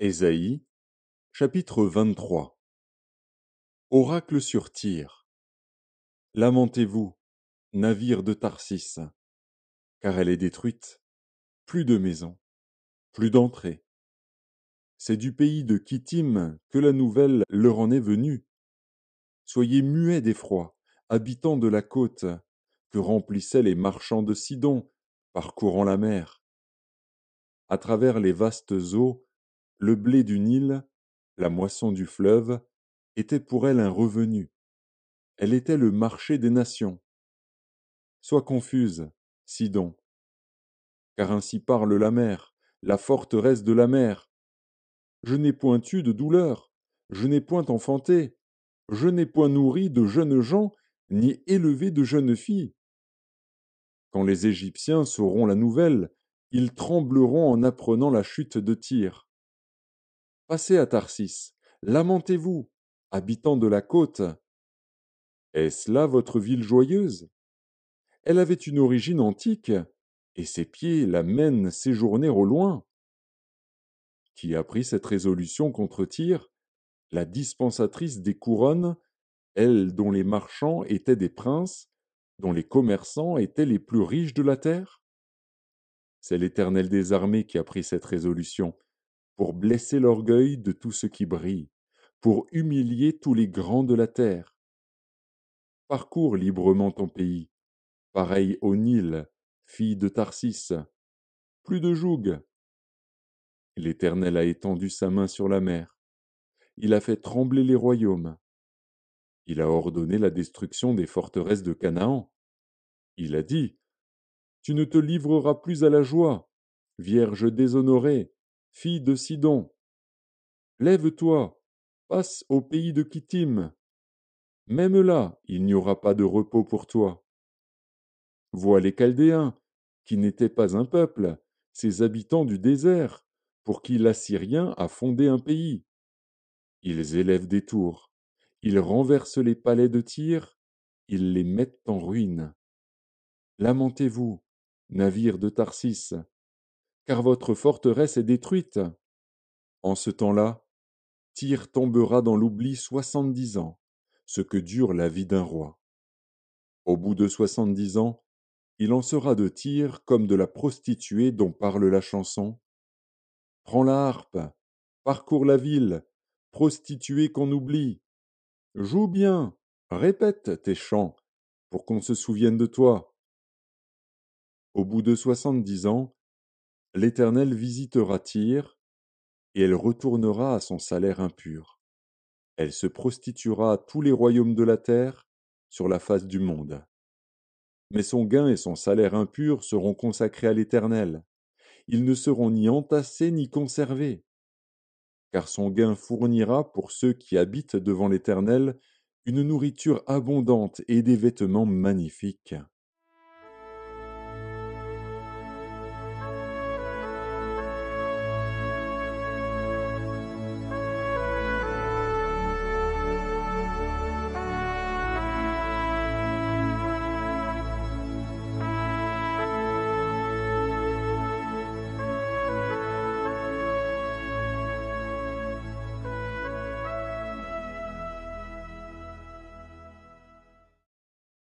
Ésaïe, chapitre 23. Oracle sur Tyr. Lamentez-vous, navire de Tarsis, car elle est détruite. Plus de maisons, plus d'entrées. C'est du pays de Kittim que la nouvelle leur en est venue. Soyez muets d'effroi, habitants de la côte, que remplissaient les marchands de Sidon, parcourant la mer. À travers les vastes eaux, le blé du Nil, la moisson du fleuve, était pour elle un revenu. Elle était le marché des nations. Sois confuse, Sidon, car ainsi parle la mer, la forteresse de la mer. Je n'ai point eu de douleur, je n'ai point enfanté, je n'ai point nourri de jeunes gens, ni élevé de jeunes filles. Quand les Égyptiens sauront la nouvelle, ils trembleront en apprenant la chute de Tyr. Passez à Tarsis, lamentez-vous, habitants de la côte. Est-ce là votre ville joyeuse? Elle avait une origine antique, et ses pieds la mènent séjourner au loin. Qui a pris cette résolution contre Tyr, la dispensatrice des couronnes, elle dont les marchands étaient des princes, dont les commerçants étaient les plus riches de la terre? C'est l'Éternel des armées qui a pris cette résolution, pour blesser l'orgueil de tout ce qui brille, pour humilier tous les grands de la terre. Parcours librement ton pays, pareil au Nil, fille de Tarsis. Plus de joug. L'Éternel a étendu sa main sur la mer. Il a fait trembler les royaumes. Il a ordonné la destruction des forteresses de Canaan. Il a dit, tu ne te livreras plus à la joie, vierge déshonorée, fille de Sidon. Lève-toi, passe au pays de Kittim. Même là, il n'y aura pas de repos pour toi. Vois les Chaldéens, qui n'étaient pas un peuple, ces habitants du désert, pour qui l'Assyrien a fondé un pays. Ils élèvent des tours, ils renversent les palais de Tyr, ils les mettent en ruine. Lamentez-vous, navires de Tarsis, car votre forteresse est détruite. En ce temps-là, Tyr tombera dans l'oubli 70 ans, ce que dure la vie d'un roi. Au bout de 70 ans, il en sera de Tyr comme de la prostituée dont parle la chanson. Prends la harpe, parcours la ville, prostituée qu'on oublie. Joue bien, répète tes chants, pour qu'on se souvienne de toi. Au bout de 70 ans, l'Éternel visitera Tyr, et elle retournera à son salaire impur. Elle se prostituera à tous les royaumes de la terre, sur la face du monde. Mais son gain et son salaire impur seront consacrés à l'Éternel. Ils ne seront ni entassés ni conservés, car son gain fournira pour ceux qui habitent devant l'Éternel une nourriture abondante et des vêtements magnifiques.